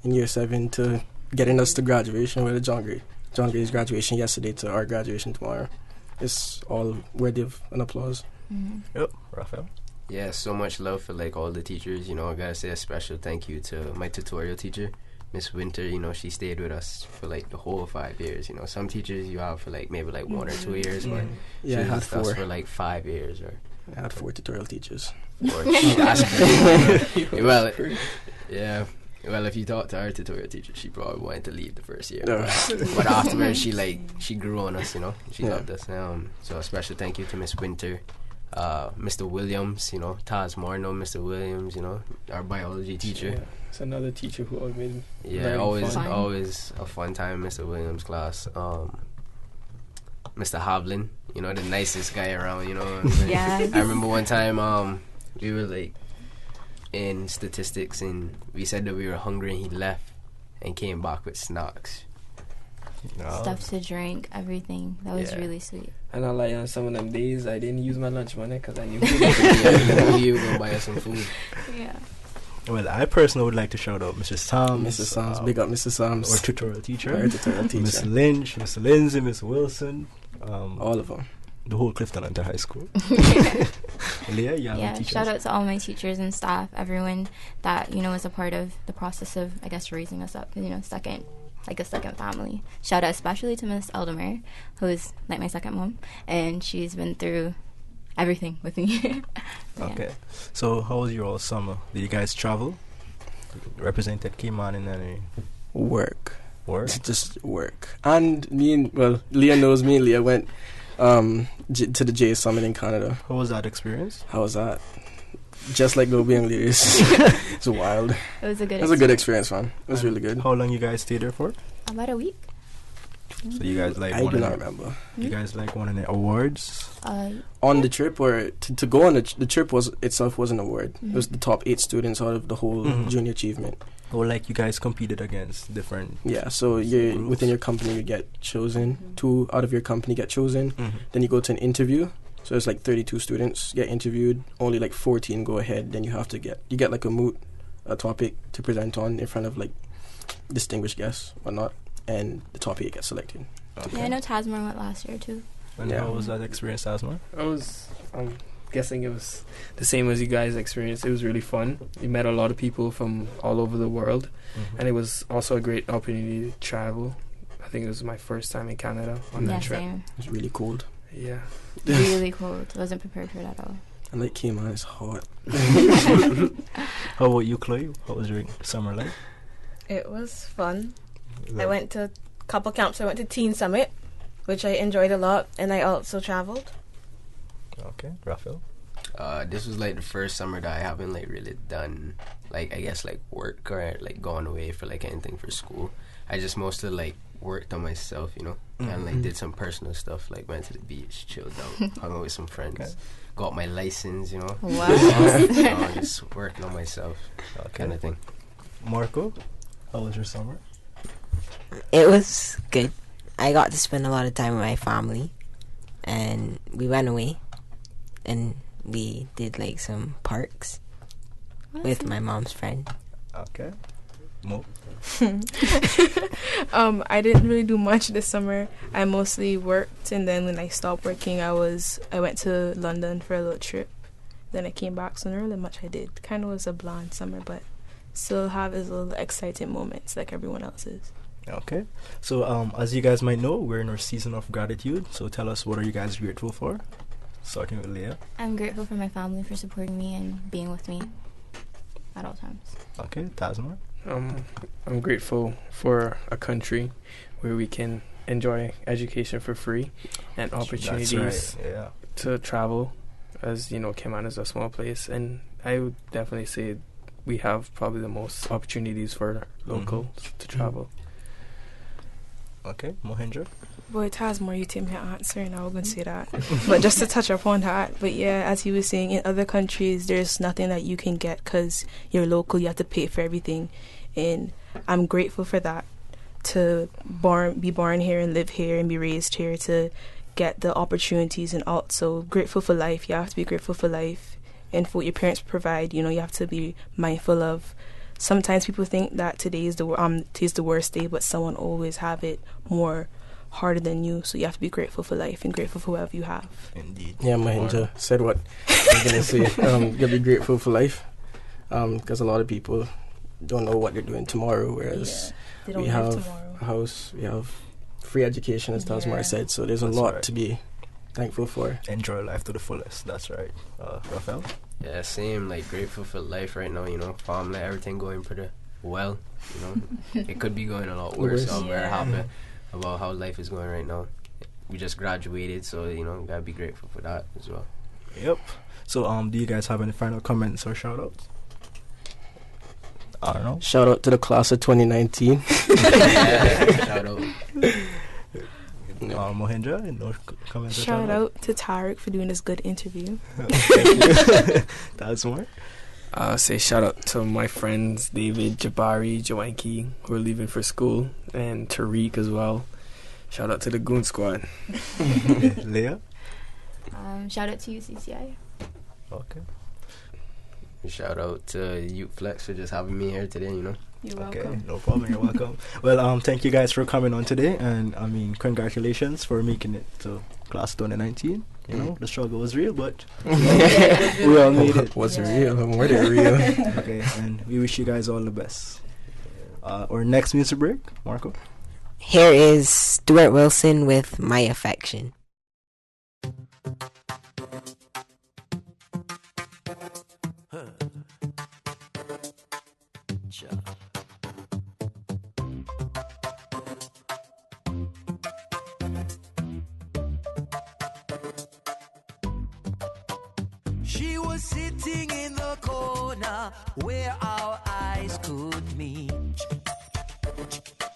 in year 7 to getting us to graduation with a John Gray. John Gray's graduation yesterday to our graduation tomorrow. It's all worthy of an applause. Yep, Raphael. Yeah, so much love for like all the teachers. You know, I gotta say a special thank you to my tutorial teacher, Miss Winter. You know, she stayed with us for like the whole 5 years. You know, some teachers you have for like maybe like 1 or 2 years, but she I was had with us 4. for like 5 years or. I had 4 tutorial teachers. Or that's crazy. Well, yeah. Well, if you talk to our tutorial teacher, she probably wanted to leave the first year. No. But afterwards, she grew on us, you know. She loved us. So a special thank you to Miss Winter, Mr. Williams, you know, Taz Marno, Mr. Williams, you know, our biology teacher. Yeah, it's another teacher who always made always a fun time in Mr. Williams' class. Mr. Havlin, you know, the nicest guy around, you know. Yeah. I remember one time we were like in statistics and we said that we were hungry and he left and came back with snacks. Stuff to drink, everything. That was really sweet. And I like on some of them days I didn't use my lunch money because I knew you were going to buy us some food. Yeah. Well, I personally would like to shout out Mrs. Sams. Mrs. Sams, big up Mrs. Sams. Our tutorial teacher. Miss Lynch, Mr. Lindsay, Miss Wilson. All of them. The whole Clifton Hunter High School. Leah, you have any teachers? Shout out to all my teachers and staff, everyone that, you know, was a part of the process of, I guess, raising us up, you know, like a second family. Shout out especially to Miss Eldermere, who is like my second mom, and she's been through everything with me. Okay. So how was your all summer? Did you guys travel? Represented Cayman in any work? Just work. And Leah knows me. Leah went to the J Summit in Canada. How was that experience? How was that? Just like Gobi and Leah's. It's wild. It was a good experience, man. It was really good. How long you guys stayed there for? About a week. So you guys like? I do not remember. You guys like won any awards? On the trip, or to go on the trip itself was an award. It was the top 8 students out of the whole junior achievement. Or like you guys competed against different. Yeah, so you're within your company you get chosen. 2 out of your company get chosen. Then you go to an interview. So it's like 32 students get interviewed. Only like 14 go ahead. Then you get like a topic to present on in front of like distinguished guests, whatnot, and the top 8 get selected. Okay. Yeah, I know Tasmar went last year too. And how was that experience, Tasmar? I'm guessing it was the same as you guys experienced. It was really fun. We met a lot of people from all over the world, and it was also a great opportunity to travel. I think it was my first time in Canada on that trip. Same. It was really cold. Yeah. Really cold. I wasn't prepared for it at all. And like Cayman, it's hot. How about you, Chloe? How was your summer like? It was fun. I went to a couple camps. I went to Teen Summit, which I enjoyed a lot, and I also traveled. Okay, Raphael? This was like the first summer that I haven't like really done like I guess like work or like gone away for like anything for school. I just mostly like worked on myself, you know, and like did some personal stuff, like went to the beach, chilled out, hung out with some friends, got my license, you know. Wow. Just working on myself, kind of thing. Marco, how was your summer? It was good. I got to spend a lot of time with my family, and we went away, and we did like some parks with my mom's friend. Okay. Mo? I didn't really do much this summer. I mostly worked, and then when I stopped working, I went to London for a little trip. Then I came back, so not really much I did. Kind of was a bland summer, but still have his little exciting moments like everyone else's. Okay. So as you guys might know, we're in our season of gratitude. So tell us, what are you guys grateful for? Starting with Leah. I'm grateful for my family for supporting me and being with me at all times. Okay, Tasmar. I'm grateful for a country where we can enjoy education for free and opportunities to travel. As you know, Cayman is a small place, and I would definitely say we have probably the most opportunities for locals to travel. Okay, Mohendra. Boy, Tasmar, you take me an answer, and I was going to say that. But just to touch upon that, but yeah, as he was saying, in other countries, there's nothing that you can get because you're local, you have to pay for everything. And I'm grateful for that, to be born here and live here and be raised here, to get the opportunities, and also grateful for life. You have to be grateful for life and for what your parents provide. You know, you have to be mindful of sometimes people think that today's the worst day, but someone always have it more harder than you. So you have to be grateful for life and grateful for whatever you have. Indeed. Yeah, Mahinja said what I was gonna say. You gotta be grateful for life, because a lot of people don't know what they're doing tomorrow. Whereas we have a house, we have free education, as Tasmar said. So there's a lot to be thankful for. Enjoy life to the fullest. That's right. Raphael? Yeah, same. Like, grateful for life right now. Family, everything going pretty well. It could be going a lot worse. So I'm very happy about how life is going right now. We just graduated, so gotta be grateful for that as well. Yep. So do you guys have any final comments or shout outs? I don't know. Shout out to the class of 2019. Shout out. Mahinja, no comments. Shout out to Tariq for doing this good interview. That's more. Say shout out to my friends David, Jabari, Joanki, who are leaving for school, and Tariq as well. Shout out to the Goon Squad. Leah? Shout out to UCCI. Okay. Shout out to Youth Flex for just having me here today, You're okay, welcome. no problem. You're welcome. Well, thank you guys for coming on today, and congratulations for making it to class 2019. The struggle was real, but we all made it. Was it real? More than real. Okay, and we wish you guys all the best. Our next music break, Marco. Here is Stuart Wilson with My Affection. She was sitting in the corner where our eyes could meet.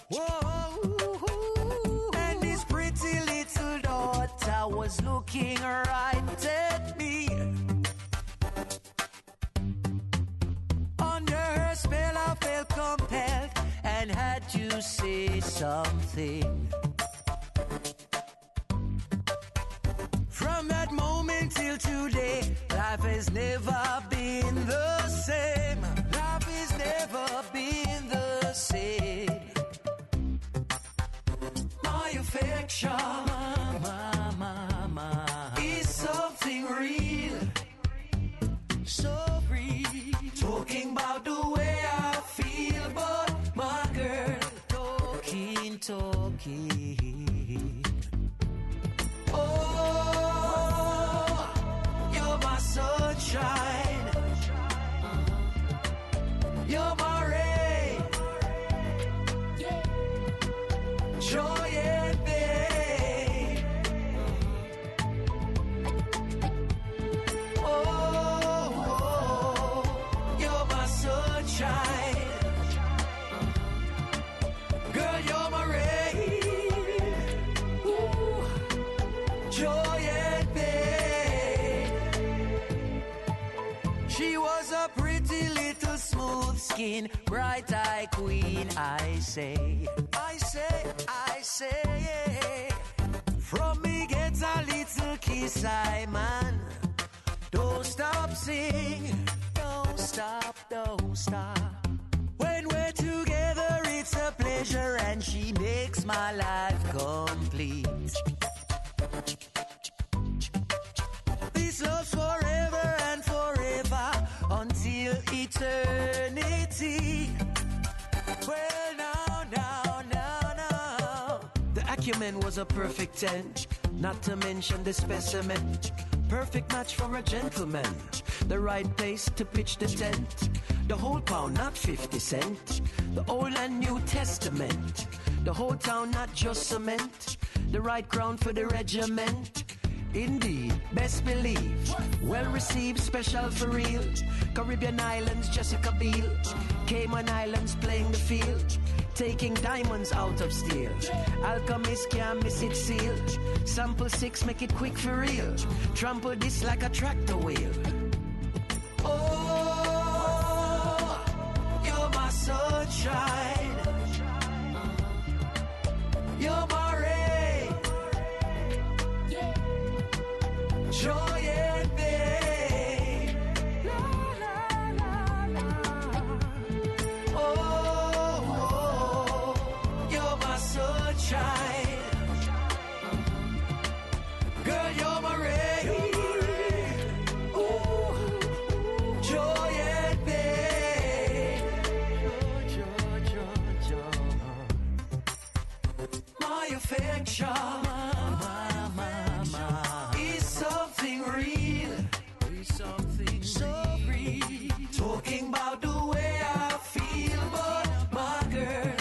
Whoa, and this pretty little daughter was looking right at me. Under her spell I felt compelled and had to say something. From that moment till today, life has never been the same. Life has never been the same. My affection, is something real. So real. Talking about the way I feel, but my girl talking. Oh, you're my sunshine. You're my rain. Joy and pain. Oh, you're my sunshine. Girl, you're my rain. Joy and pain. She was a pretty little smooth skin, bright eye queen, I say. From me get a little kiss, I man. Don't stop sing, don't stop. When we're together, it's a pleasure, and she makes my life complete. This love's forever and forever until eternity. Well, now. The acumen was a perfect 10, not to mention the specimen. Perfect match for a gentleman. The right place to pitch the tent. The whole pound, not 50 cents. The Old and New Testament. The whole town, not just cement. The right ground for the regiment. Indeed, best believe. Well received, special for real. Caribbean Islands, Jessica Biel. Cayman Islands playing the field. Taking diamonds out of steel. Alchemist can't miss it sealed. Sample 6, make it quick for real. Trample this like a tractor wheel. Oh, you're my sunshine. You're my rain. Joy and pain. sunshine. Girl, you're my ray. Ooh, joy and pain. My affection is something real. Something so real. Talking about the way I feel, but my girl.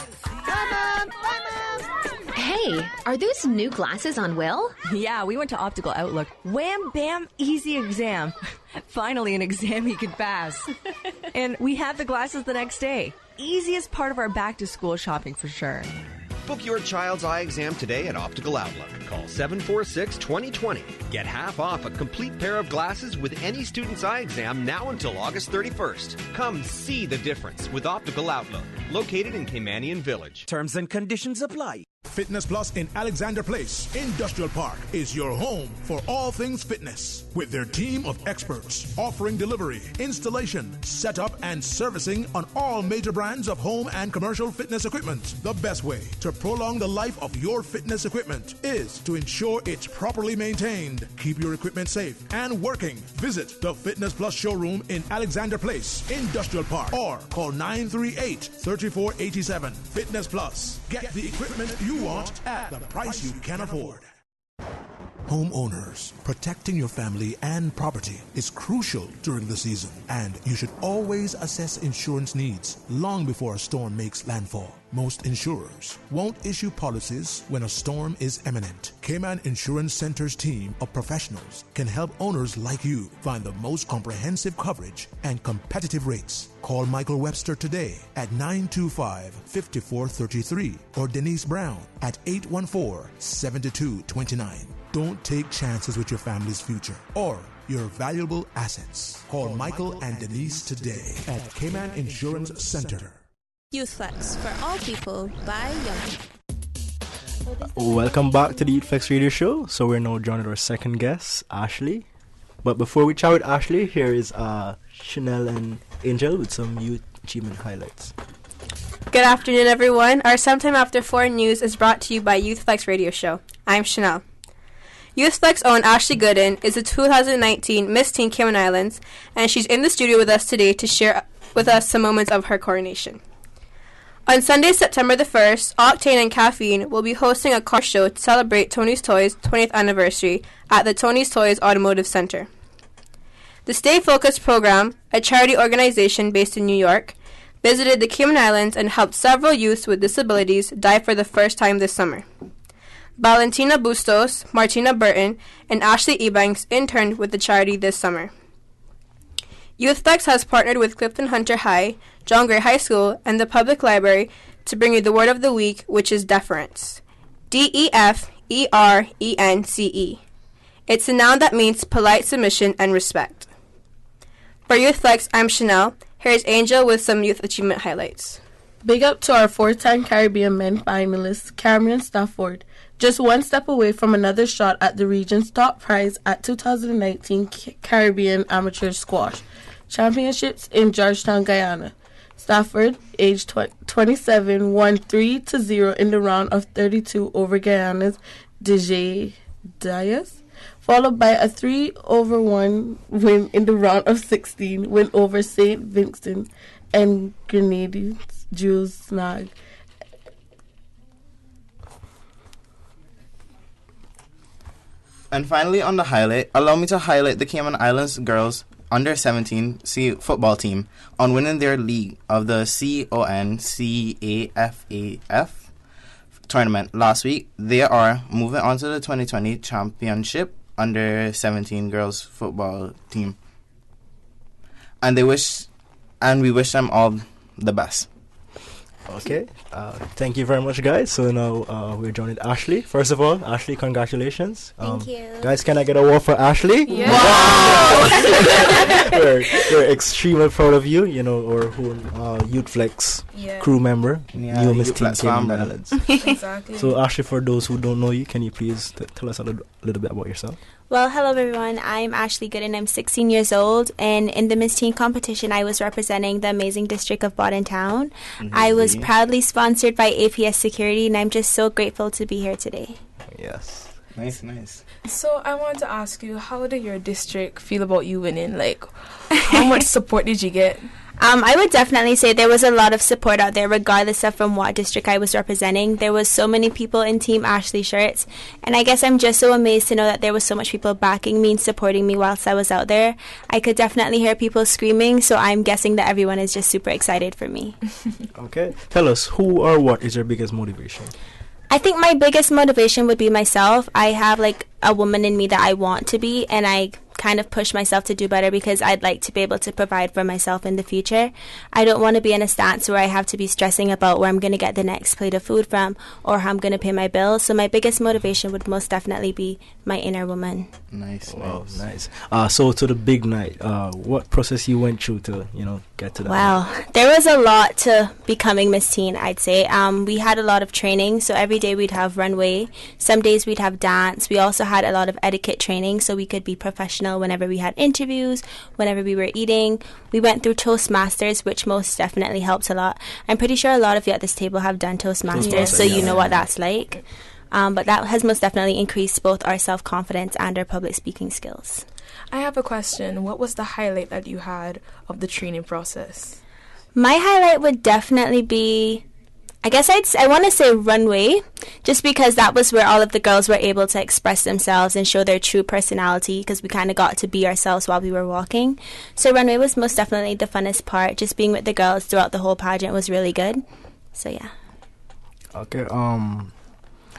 Hey, are those new glasses on Will? Yeah, we went to Optical Outlook. Wham, bam, easy exam. Finally, an exam he could pass. And we had the glasses the next day. Easiest part of our back-to-school shopping for sure. Book your child's eye exam today at Optical Outlook. Call 746-2020. Get half off a complete pair of glasses with any student's eye exam now until August 31st. Come see the difference with Optical Outlook, located in Caymanian Village. Terms and conditions apply. Fitness Plus in Alexander Place, Industrial Park, is your home for all things fitness. With their team of experts offering delivery, installation, setup, and servicing on all major brands of home and commercial fitness equipment. The best way to prolong the life of your fitness equipment is to ensure it's properly maintained. Keep your equipment safe and working. Visit the Fitness Plus showroom in Alexander Place, Industrial Park, or call 938-3487. Fitness Plus. Get the equipment you want at the price you can afford. Homeowners, protecting your family and property is crucial during the season, and you should always assess insurance needs long before a storm makes landfall. Most insurers won't issue policies when a storm is imminent. Cayman Insurance Center's team of professionals can help owners like you find the most comprehensive coverage and competitive rates. Call Michael Webster today at 925-5433 or Denise Brown at 814-7229. Don't take chances with your family's future or your valuable assets. Call Michael and Denise today at Cayman Insurance Center. Youth Flex for all people by young people. Welcome back to the Youth Flex Radio Show. So we're now joined with our second guest, Ashley. But before we chat with Ashley, here is Chanel and Angel with some youth achievement highlights. Good afternoon, everyone. Our Sometime After 4 news is brought to you by Youth Flex Radio Show. I'm Chanel. Youth Flex own Ashley Gooden is the 2019 Miss Teen Cayman Islands, and she's in the studio with us today to share with us some moments of her coronation. On Sunday, September the 1st, Octane and Caffeine will be hosting a car show to celebrate Tony's Toys' 20th anniversary at the Tony's Toys Automotive Center. The Stay Focused program, a charity organization based in New York, visited the Cayman Islands and helped several youths with disabilities die for the first time this summer. Valentina Bustos, Martina Burton, and Ashley Ebanks interned with the charity this summer. Youth Flex has partnered with Clifton Hunter High, John Gray High School, and the Public Library to bring you the word of the week, which is deference. D-E-F-E-R-E-N-C-E. It's a noun that means polite submission and respect. For Youth Flex, I'm Chanel. Here's Angel with some youth achievement highlights. Big up to our four-time Caribbean men finalists, Cameron Stafford, just one step away from another shot at the region's top prize at 2019 Caribbean Amateur Squash Championships in Georgetown, Guyana. Stafford, aged 27, won 3-0 in the round of 32 over Guyana's DJ Diaz, followed by a 3-1 win in the round of 16 win over St. Vincent and Grenadines' Jules Snag. And finally, on the highlight, allow me to highlight the Cayman Islands girls under-17 football team on winning their league of the CONCAFAF tournament last week. They are moving on to the 2020 championship under-17 girls football team. And we wish them all the best. Okay, thank you very much, guys. So now we're joined with Ashley. First of all, Ashley, congratulations. Thank you. Guys, can I get a word for Ashley? Yeah. Wow! we're extremely proud of you, our Youth Flex crew member, new Miss Teen Cayman Islands. Exactly. So Ashley, for those who don't know you, can you please tell us a little bit about yourself? Well, hello everyone. I'm Ashley Gooden. I'm 16 years old, and in the Miss Teen competition, I was representing the amazing district of Bodden Town. Mm-hmm. I was is proudly sponsored by APS Security, and I'm just so grateful to be here today. Yes. Nice. So I wanted to ask you, how did your district feel about you winning? Like, how much support did you get? I would definitely say there was a lot of support out there, regardless of from what district I was representing. There was so many people in Team Ashley shirts, and I guess I'm just so amazed to know that there was so much people backing me and supporting me whilst I was out there. I could definitely hear people screaming, so I'm guessing that everyone is just super excited for me. Okay. Tell us, who or what is your biggest motivation? I think my biggest motivation would be myself. I have like a woman in me that I want to be, and I kind of push myself to do better because I'd like to be able to provide for myself in the future. I don't want to be in a stance where I have to be stressing about where I'm going to get the next plate of food from or how I'm going to pay my bills. So my biggest motivation would most definitely be my inner woman. Nice. So to the big night, what process you went through to, get to that? Wow, there was a lot to becoming Miss Teen, I'd say. We had a lot of training, so every day we'd have runway. Some days we'd have dance. We also had a lot of etiquette training so we could be professional whenever we had interviews, whenever we were eating. We went through Toastmasters, which most definitely helped a lot. I'm pretty sure a lot of you at this table have done Toastmasters, so you know what that's like. But that has most definitely increased both our self-confidence and our public speaking skills. I have a question. What was the highlight that you had of the training process? My highlight would definitely be, I guess I want to say runway, just because that was where all of the girls were able to express themselves and show their true personality, because we kind of got to be ourselves while we were walking. So runway was most definitely the funnest part. Just being with the girls throughout the whole pageant was really good. So yeah. Okay.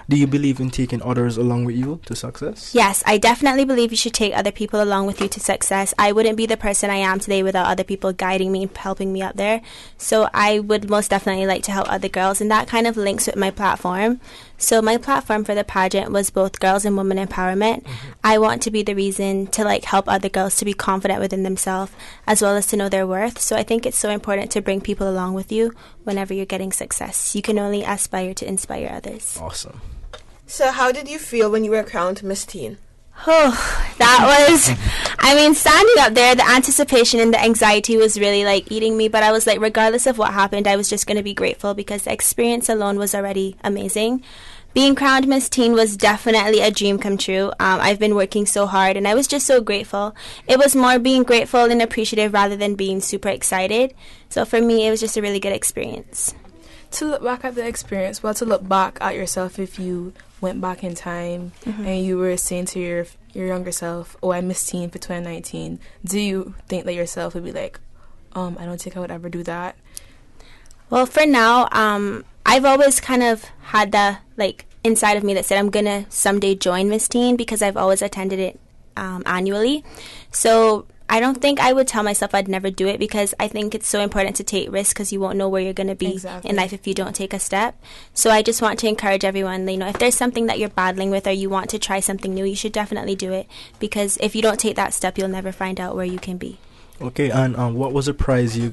Do you believe in taking others along with you to success? Yes, I definitely believe you should take other people along with you to success. I wouldn't be the person I am today without other people guiding me and helping me up there. So I would most definitely like to help other girls, and that kind of links with my platform. So my platform for the pageant was both girls and women empowerment. I want to be the reason to help other girls to be confident within themselves as well as to know their worth. So I think it's so important to bring people along with you whenever you're getting success. You can only aspire to inspire others. Awesome. So how did you feel when you were crowned Miss Teen? Oh, that was, standing up there, the anticipation and the anxiety was really eating me, but I was regardless of what happened, I was just going to be grateful because the experience alone was already amazing. Being crowned Miss Teen was definitely a dream come true. I've been working so hard and I was just so grateful. It was more being grateful and appreciative rather than being super excited. So for me, it was just a really good experience. To look back at the experience, to look back at yourself if you went back in time and you were saying to your younger self, I missed Teen for 2019, do you think that yourself would be I don't think I would ever do that? Well, for now, I've always kind of had the inside of me that said I'm gonna someday join Miss Teen because I've always attended it annually. So I don't think I would tell myself I'd never do it because I think it's so important to take risks because you won't know where you're going to be in life if you don't take a step. So I just want to encourage everyone, if there's something that you're battling with or you want to try something new, you should definitely do it because if you don't take that step, you'll never find out where you can be. Okay, and what was the prize you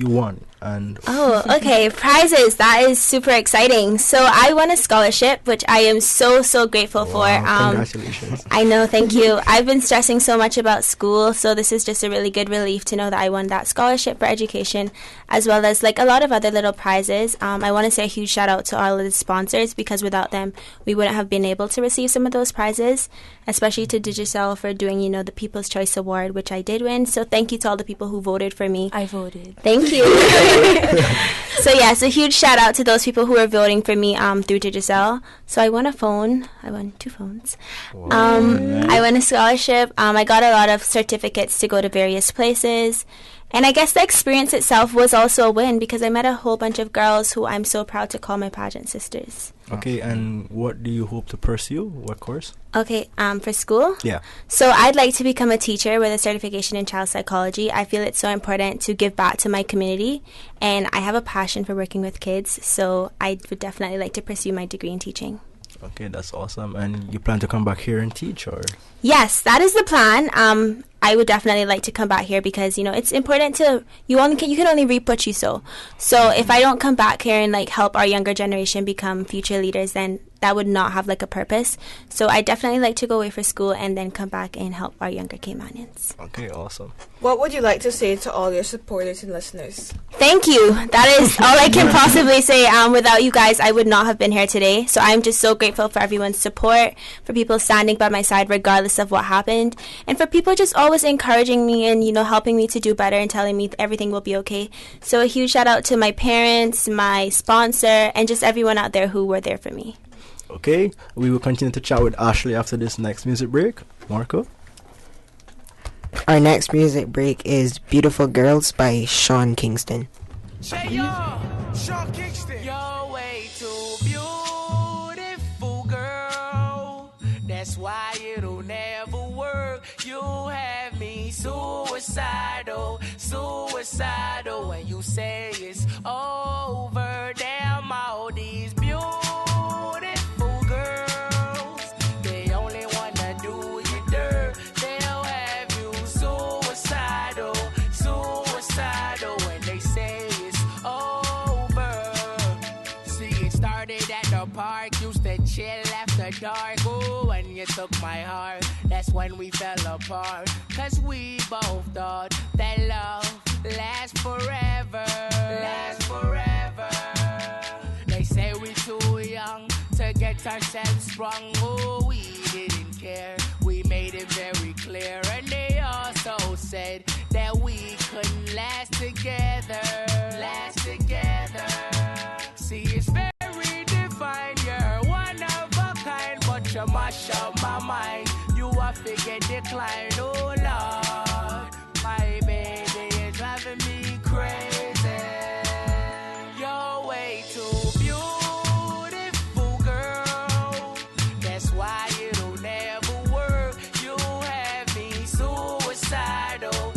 won? And okay, prizes. That is super exciting. So I won a scholarship, which I am so grateful for. Congratulations. I know, thank you. I've been stressing so much about school, so this is just a really good relief to know that I won that scholarship for education, as well as a lot of other little prizes. I want to say a huge shout out to all of the sponsors because without them, we wouldn't have been able to receive some of those prizes, especially to Digicel for doing, the People's Choice Award, which I did win. So thank you to all the people who voted for me. I voted. Thank you. So yes, a huge shout out to those people who are voting for me through Digicel. So I won a phone. I won 2 phones. I won a scholarship. I got a lot of certificates to go to various places. And I guess the experience itself was also a win because I met a whole bunch of girls who I'm so proud to call my pageant sisters. Okay, and what do you hope to pursue? What course? Okay, for school? Yeah. So I'd like to become a teacher with a certification in child psychology. I feel it's so important to give back to my community, and I have a passion for working with kids, so I would definitely like to pursue my degree in teaching. Okay, that's awesome. And you plan to come back here and teach, or? Yes, that is the plan. I would definitely like to come back here because, you know, it's important to, you can only reap what you sow. So if I don't come back here and like help our younger generation become future leaders, then that would not have like a purpose. So I definitely like to go away for school and then come back and help our younger Caymanians. Okay, awesome. What would you like to say to all your supporters and listeners? Thank you. That is all I can possibly say. Without you guys, I would not have been here today. So I'm just so grateful for everyone's support, for people standing by my side regardless of what happened, and for people just always encouraging me and, you know, helping me to do better and telling me everything will be okay. So a huge shout out to my parents, my sponsor, and just everyone out there who were there for me. Okay, we will continue to chat with Ashley after this next music break. Marco? Our next music break is Beautiful Girls by Sean Kingston. Say yo, Sean Kingston. You're way too beautiful, girl. That's why it'll never work. You have me suicidal when you say it's over. Damn, all these beautiful girls, they only wanna do you dirt. They'll have you suicidal when they say it's over. See, it started at the park, used to chill after dark. Ooh, when you took my heart, that's when we fell apart. Cause we both thought that love lasts forever. They say we too young to get ourselves sprung. Oh, we didn't care. We made it very clear. And they also said that we couldn't last together. See, it's very divine. You're one of a kind, but you mash up my mind. You are figure decline. Oh, Lord, my baby is driving me crazy. You're way too beautiful, girl. That's why it'll never work. You have me suicidal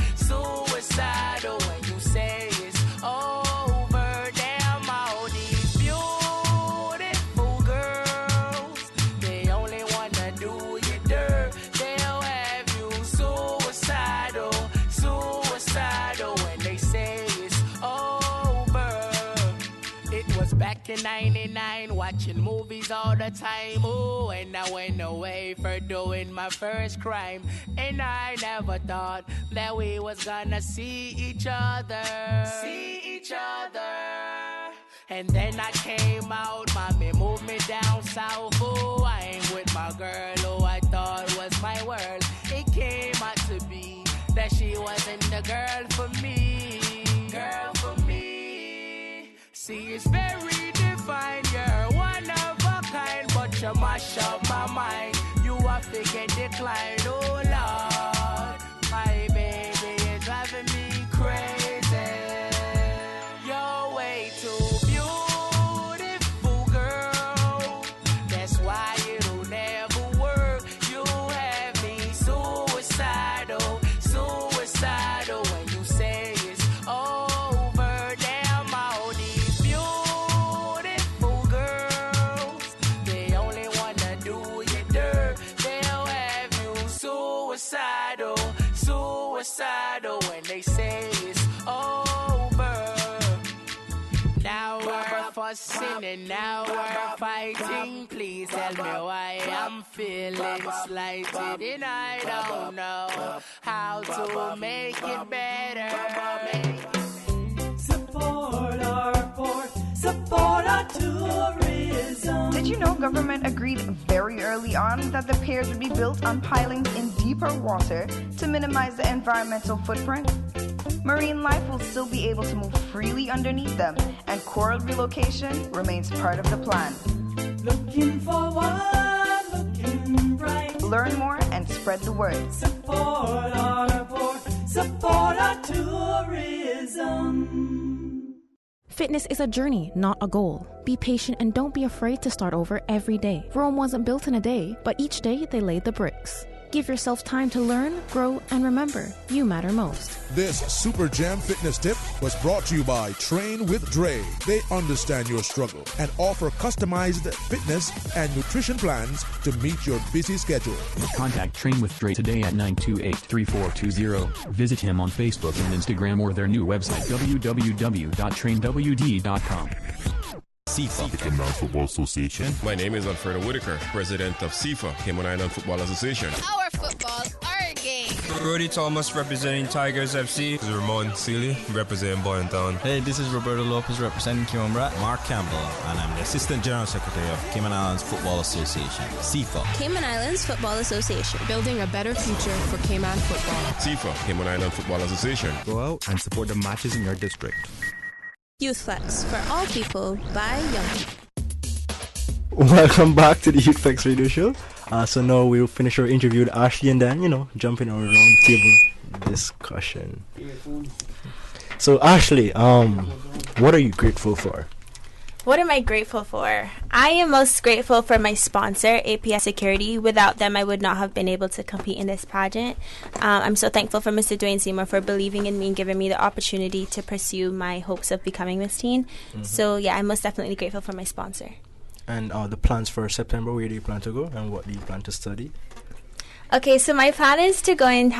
when you say it's over. Damn, all these beautiful girls, they only wanna do you dirt. They'll have you suicidal when they say it's over. It was back in 99, watching movies all the time. Ooh, and I went away for doing my first crime. And I never thought that we was gonna see each other. And then I came out, mommy moved me down south. Ooh, I ain't with my girl who I thought was my world. It came out to be that she wasn't the girl for me. See, it's very divine. You're one of a kind, but you mash up my mind. You are figure decline. Oh, Lord, my baby is driving me crazy. You're way too beautiful, girl. That's why it'll never work. You have me suicidal when you say it's over. Damn, all these beautiful girls, they only wanna do you dirt. They'll have you suicidal when they say it's over. Now we're fussing and now we're fighting. Please tell me why I'm feeling slighted, and I don't know how to make it better. Support our port, support our tourism. Did you know government agreed very early on that the piers would be built on pilings in deeper water to minimize the environmental footprint? Marine life will still be able to move freely underneath them, and coral relocation remains part of the plan. Looking forward, looking bright. Learn more and spread the word. Support our port, support our tourism. Fitness is a journey, not a goal. Be patient and don't be afraid to start over every day. Rome wasn't built in a day, but each day they laid the bricks. Give yourself time to learn, grow, and remember, you matter most. This Super Jam fitness tip was brought to you by Train with Dre. They understand your struggle and offer customized fitness and nutrition plans to meet your busy schedule. Contact Train with Dre today at 928-3420. Visit him on Facebook and Instagram or their new website www.trainwd.com. SIFA, the Cayman Island Football Association. My name is Alfredo Whitaker, president of SIFA, Cayman Island Football Association. Our football, our game. Brody Thomas representing Tigers FC. This is Ramon Sealy representing Boyantown. Hey, this is Roberto Lopez representing Cayman Brat. Mark Campbell, and I'm the Assistant General Secretary of Cayman Islands Football Association, SIFA. Cayman Islands Football Association. Building a better future for Cayman football. SIFA, Cayman Island Football Association. Go out and support the matches in your district. Youth Flex for all people by young people. Welcome back to the Youth Flex Radio Show. So now we'll finish our interview with Ashley and then, jump in our round table discussion. So Ashley, what are you grateful for? What am I grateful for? I am most grateful for my sponsor, APS Security. Without them, I would not have been able to compete in this pageant. I'm so thankful for Mr. Dwayne Seymour for believing in me and giving me the opportunity to pursue my hopes of becoming Miss Teen. So yeah, I'm most definitely grateful for my sponsor. And the plans for September, where do you plan to go and what do you plan to study? Okay, so my plan is to go and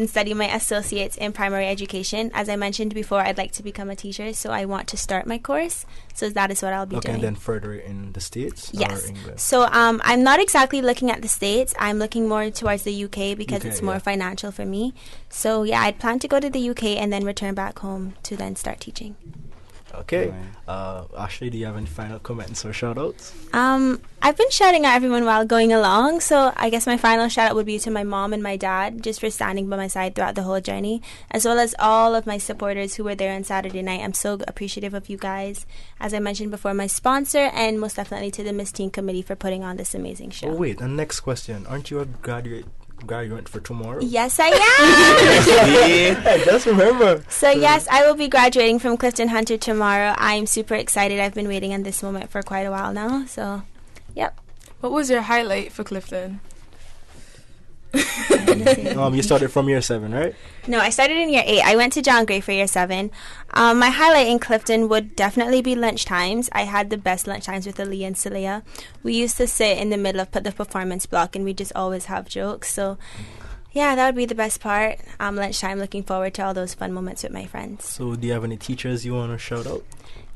study my associates in primary education. As I mentioned before, I'd like to become a teacher, so I want to start my course. So that is what I'll be doing. Okay, and then further in the States? Yes. Or England? So I'm not exactly looking at the States. I'm looking more towards the UK because it's more financial for me. So yeah, I'd plan to go to the UK and then return back home to then start teaching. Okay. Ashley, do you have any final comments or shout-outs? I've been shouting at everyone while going along, so I guess my final shout-out would be to my mom and my dad, just for standing by my side throughout the whole journey, as well as all of my supporters who were there on Saturday night. I'm so appreciative of you guys. As I mentioned before, my sponsor, and most definitely to the Miss Teen Committee for putting on this amazing show. Oh, wait, and next question. Aren't you a graduate for tomorrow? Yes, I am. I just remember. So yes, I will be graduating from Clifton Hunter tomorrow. I'm super excited. I've been waiting on this moment for quite a while now. So, yep. What was your highlight for Clifton? You started from year 7, right? No, I started in year 8. I went to John Gray for year 7. My highlight in Clifton would definitely be lunch times. I had the best lunch times with Ali and Celia. We used to sit in the middle of the performance block and we just always have jokes. So yeah, that would be the best part. Lunchtime, looking forward to all those fun moments with my friends. So do you have any teachers you want to shout out?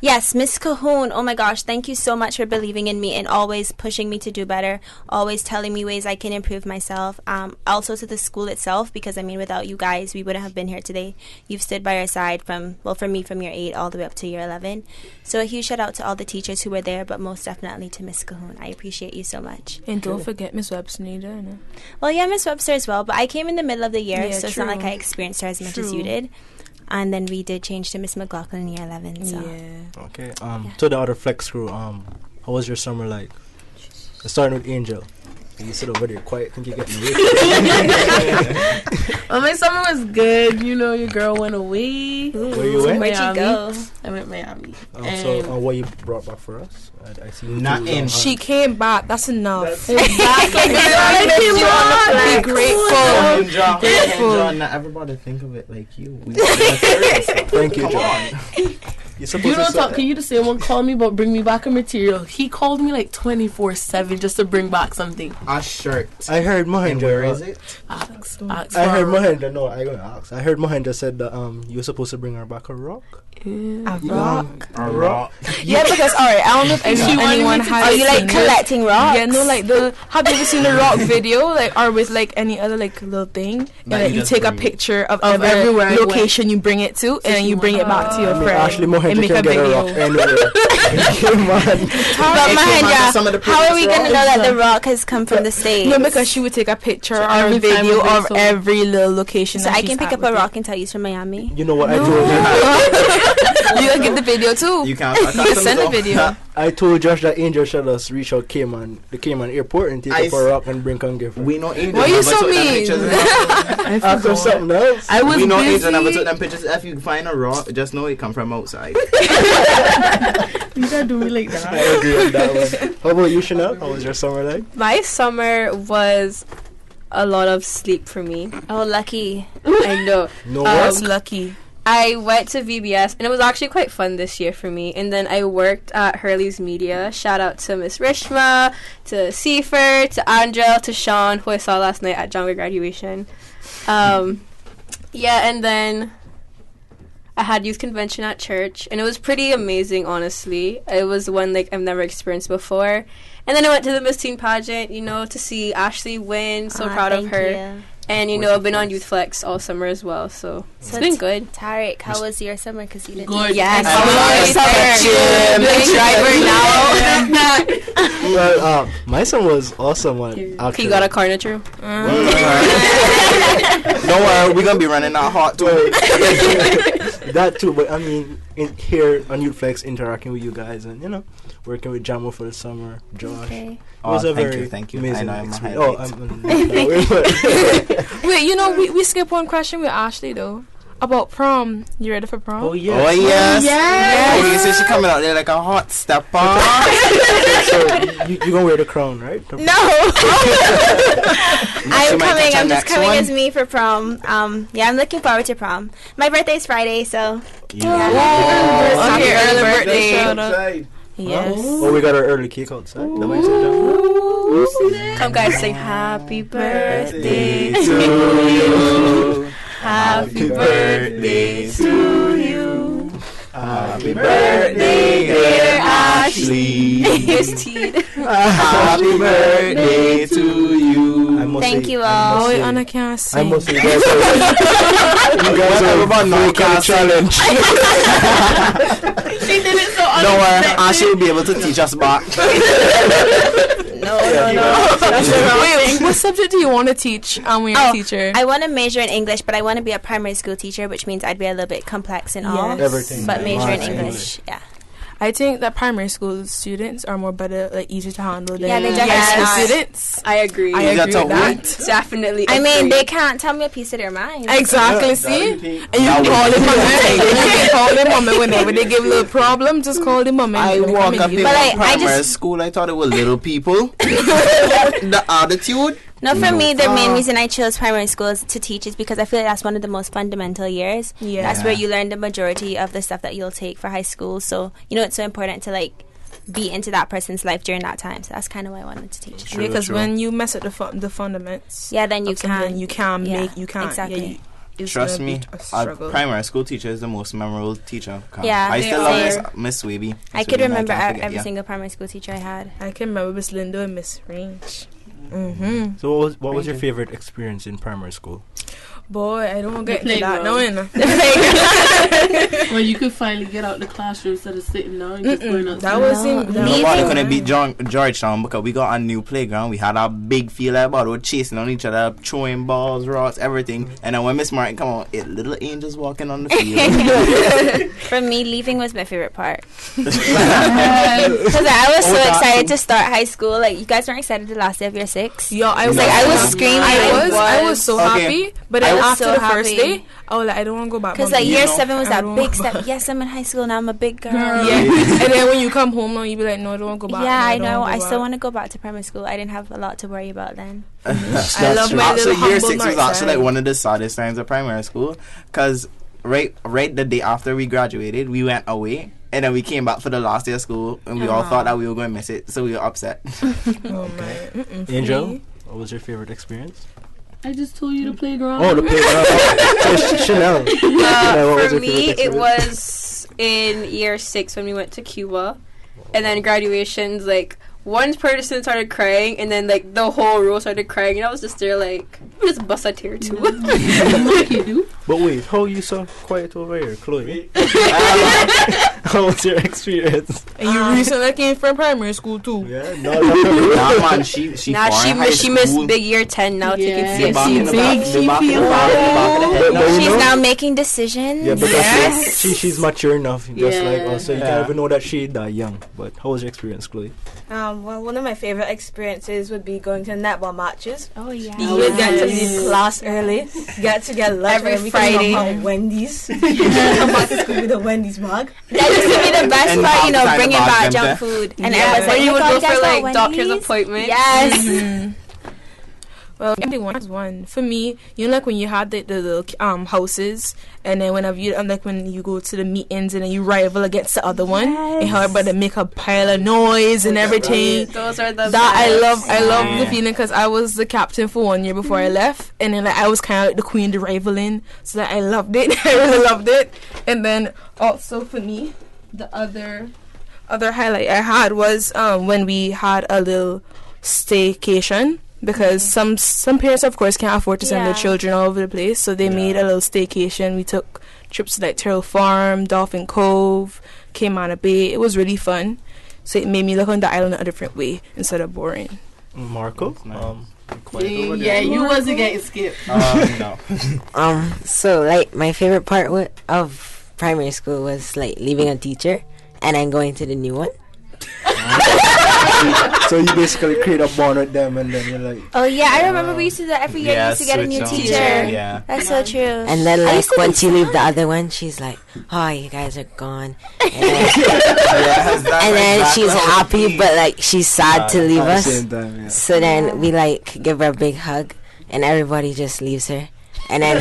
Yes, Miss Cahoon. Oh my gosh, thank you so much for believing in me and always pushing me to do better, always telling me ways I can improve myself. Also to the school itself, because without you guys, we wouldn't have been here today. You've stood by our side for me from year 8 all the way up to year 11. So a huge shout out to all the teachers who were there, but most definitely to Miss Cahoon. I appreciate you so much. And don't forget Miss Webster either. No? Well, yeah, Miss Webster as well, but I came in the middle of the year, so it's true. not like I experienced her as much as you did. And then we did change to Miss McLaughlin in year 11. So. Yeah. Okay. To the other Flex crew, how was your summer like? Starting with Angel. You sit over there quiet. Think you're getting away. My summer was good. Your girl went away. Where you went? Where'd you go? I went Miami. So what you brought back for us? I see. Not in. She came back. That's enough. Exactly. Be grateful. Grateful. Not everybody think of it like you. Thank you, John. You don't talk. Can you just say one call me but bring me back a material? He called me like 24/7 just to bring back something. A shirt. I heard Mahendra. Where is it? I heard Mahendra. No, I gonna ask. I heard Mahendra said that you were supposed to bring her back a rock. A rock. A rock. Yeah, because alright, I don't know if anyone has. Are you like collecting rocks? Yeah, no, like have you ever seen the rock video? Like, or with like any other like little thing, and you take a picture of every location you bring it to, and then you bring it back to your friend. Ashley Mahendra make can a get video. a rock anywhere. But Mahendra, how are we gonna know that the rock has come from the States? No, because she would take a picture or a video of every little location. So I can pick up a rock and tell you it's from Miami. You know what I told you? You gonna get the video too. You can send a video. I told Josh that Angel shall us reach out the Cayman airport and take up a rock and bring and give her. We know Angel. Why you so mean? After something else. We know Angel never took them pictures. If you find a rock, just know it come from outside. You gotta do me like that. I agree with that one. How about you, Chanel? How was your summer like? My summer was a lot of sleep for me. Oh, lucky. I know. No work? Lucky. I went to VBS, and it was actually quite fun this year for me. And then I worked at Hurley's Media. Shout out to Miss Rishma, to Seifer, to Angel, to Sean, who I saw last night at Jonga graduation. Yeah, and then I had youth convention at church, and it was pretty amazing, honestly. It was one like I've never experienced before. And then I went to the Miss Teen pageant, you know, to see Ashley win. So proud of her. You. And, you know, I've been on Youth Flex all summer as well, so it's been good. Tarek, how was your summer? Because you didn't. Good. Yes, I was on summer. Well, my son was awesome. You got a carnage room? Don't worry, we're going to be running out hot too. That too, but I mean, here on Youth Flex, interacting with you guys and, you know, working with Jamo for the summer, Josh. Okay. It was a thank you. amazing I know experience. Wait, you know, we skipped one question with Ashley, though. About prom. You ready for prom? Oh, yes. Oh, yes. Yes. Oh, you see she coming out there like a hot stepper. So, you gonna wear the crown, right? No. I'm coming. I'm just coming as me for prom. Yeah, I'm looking forward to prom. My birthday's Friday, so. Yeah. Okay, early birthday. Yes. Oh, we got our early cake outside. Come, guys, sing happy birthday to you. Happy birthday to you. Happy birthday, dear Ashley. Here's Teed. Happy birthday to you. Thank you all. Boy, Anna can't sing. I must say, you guys are about no challenge. She did it so Don't worry, Ashley will be able to teach us back. No. That's the wrong thing. What subject do you want to teach when you're a teacher? I want to major in English, but I want to be a primary school teacher, which means I'd be a little bit complex in all. Everything. But major in English, yeah. I think that primary school students are more better, like easier to handle than they high school students. I agree. I agree with that. Definitely. I mean, they can't tell me a piece of their mind. Exactly. See, and you can call them mommy. You can call them mommy whenever they give a little problem. Just call them mommy. I walk up in primary school. I thought it was little people. The attitude. No, for me, the main reason I chose primary school is to teach is because I feel like that's one of the most fundamental years. Yeah. That's where you learn the majority of the stuff that you'll take for high school. So, you know, it's so important to, like, be into that person's life during that time. So that's kind of why I wanted to teach. True, because when you mess up the fundaments, yeah, then you can't. You can't make. You can't exactly. Trust me, our primary school teacher is the most memorable teacher. Yeah, I still love Miss Swaby. I could remember every single primary school teacher I had. I can remember Miss Lindo and Miss Range. So what was your favorite experience in primary school? Boy, I don't get into that. No, When you could finally get out the classroom instead of sitting down and just going outside. That wasn't. Nobody couldn't beat Georgetown because we got a new playground. We had a big field about. We were chasing on each other, throwing balls, rocks, everything. And then when Miss Martin come on, little angels walking on the field. For me, leaving was my favorite part. Because I was so excited to start high school. Like, you guys weren't excited the last day of year 6? Yo, I was like, I was screaming. I was so happy. But then after so the first day, I was like, I don't want to go back. Because like year 7 was that big step. Yes, I'm in high school now. I'm a big girl. Yeah. And then when you come home now, you be like, no, I don't want to go back. Yeah, I know. I still want to go back to primary school. I didn't have a lot to worry about then. I love my little year 6 was actually like one of the saddest times of primary school because right the day after we graduated, we went away. And then we came back for the last day of school, and we all thought that we were going to miss it, so we were upset. Okay. Angel, what was your favorite experience? I just told you the playground. Oh, the playground. Chanel. For me, it was in year 6 when we went to Cuba. And then graduations, like, one person started crying, and then, like, the whole row started crying. And I was just there, like, I'm just bust a tear, too. But wait, how you so quiet over here, Chloe? How was your experience? And you recently came from primary school, too. Yeah, no, man, she missed big year 10 now, taking CSC. She's now making decisions. Yeah, because she's mature enough, just like us, so you can't even know that she's that young. But how was your experience, Chloe? Well, one of my favorite experiences would be going to netball matches. Oh, yeah. You would get to leave class early, get to get lunch every Friday. Wendy's. Come back to school with a Wendy's mug. That used to be the best part, you know, bringing back junk food. And everyone's like, you would go for, like, Wendy's? doctor's appointments. Yes. Well, everyone has one. For me, you know, like when you had the little houses, and then whenever you like when you go to the meetings and then you rival against the other one, and how everybody make a pile of noise and everything. Those are the that best. I love the feeling because I was the captain for 1 year before I left, and then like, I was kind of like the queen, the rivaling. So that I loved it. I really loved it. And then also for me, the other highlight I had was when we had a little staycation. Because some parents, of course, can't afford to send their children all over the place, so they made a little staycation. We took trips to like Terrell Farm, Dolphin Cove, Cayman Bay. It was really fun. So it made me look on the island a different way instead of boring. Marco, yeah, you wasn't getting skipped. No. So like my favorite part of primary school was like leaving a teacher and then going to the new one. So you basically create a bond with them, and then you're like, oh yeah, I remember we used to do that every year. We used to get a new teacher. Yeah, that's so true. And then like once you leave the other one, she's like, oh, you guys are gone. And then she's happy, but like she's sad to leave us. Time, so then we like give her a big hug, and everybody just leaves her, and then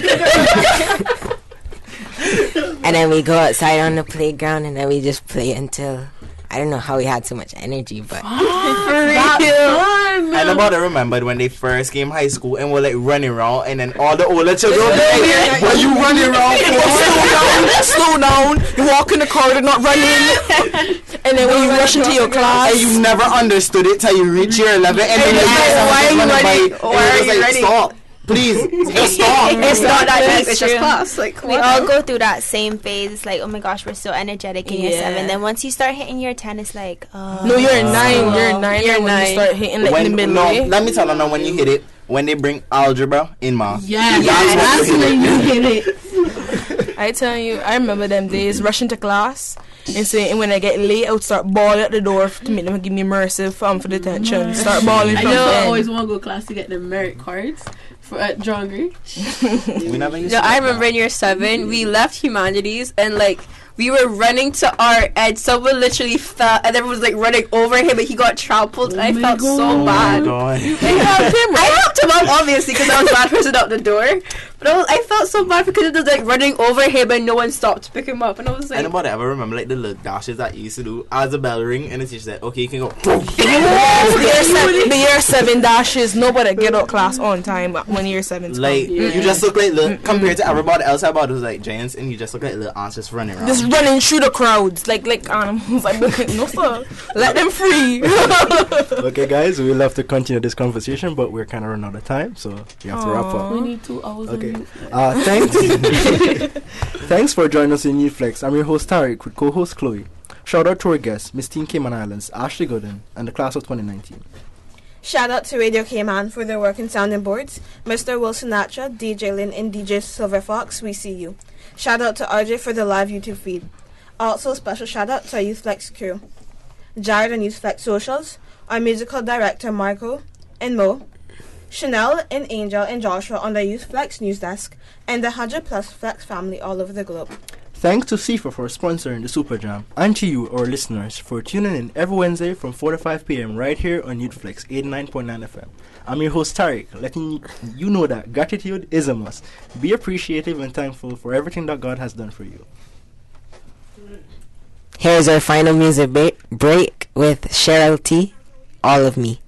and then we go outside on the playground, and then we just play until. I don't know how we had so much energy, but I about to remember when they first came high school and were like running around, and then all the older children were like, "Why you running around? Slow down! You walk in the corridor, not running." And then when you rush into your class, and you never understood it till you reach year 11, and then why are you running? Why are you running? Stop. Please, just stop. It's not that deep. It's just class. Like we all go through that same phase. It's like, oh my gosh, we're so energetic in year 7. Then once you start hitting year 10, it's like, oh. No, you're 9. You're 9. You're 9. When you start hitting like in the middle. No, let me tell you now. When you hit it, when they bring algebra in math. That's when you hit it. I tell you, I remember them days rushing to class. And so when I get late, I would start bawling at the door to make them give me immersive for detention. Start bawling. I know I always want to go to class to get the merit cards for at John Gray. I remember in year 7, we left humanities and like we were running to art and someone literally fell and everyone was like running over him and he got trampled and I felt so bad. I helped him up obviously because I was the bad person out the door. But I felt so bad because it was like running over him and no one stopped to pick him up and I was like, anybody ever remember like the little dashes that you used to do as the bell ring and the teacher said, okay, you can go. The year 7 dashes, nobody get out class on time when year 7's like you just look like little compared to everybody else about it was like giants and you just look like little ants just running around. Just running through the crowds like animals. Like no sir, let them free. Okay guys, we'll have to continue this conversation, but we're kind of running out of time, so we have to wrap up. We need 2 hours. Okay. Thanks for joining us in Youth Flex. I'm your host Tariq with co-host Chloe. Shout out to our guests, Miss Teen Cayman Islands, Ashley Gooden, and the class of 2019. Shout out to Radio Cayman for their work in sounding boards. Mr. Wilson Natra, DJ Lynn, and DJ Silver Fox, we see you. Shout out to RJ for the live YouTube feed. Also, special shout out to our Youth Flex crew. Jared and Youth Flex socials, our musical director Marco and Mo, Chanel and Angel and Joshua on the Youth Flex news desk, and the 100 plus Flex family all over the globe. Thanks to CIFA for sponsoring the Super Jam, and to you, our listeners, for tuning in every Wednesday from 4 to 5 p.m. right here on Youth Flex 89.9 FM. I'm your host Tariq, letting you know that gratitude is a must. Be appreciative and thankful for everything that God has done for you. Here's our final music break with Cheryl T, All of Me.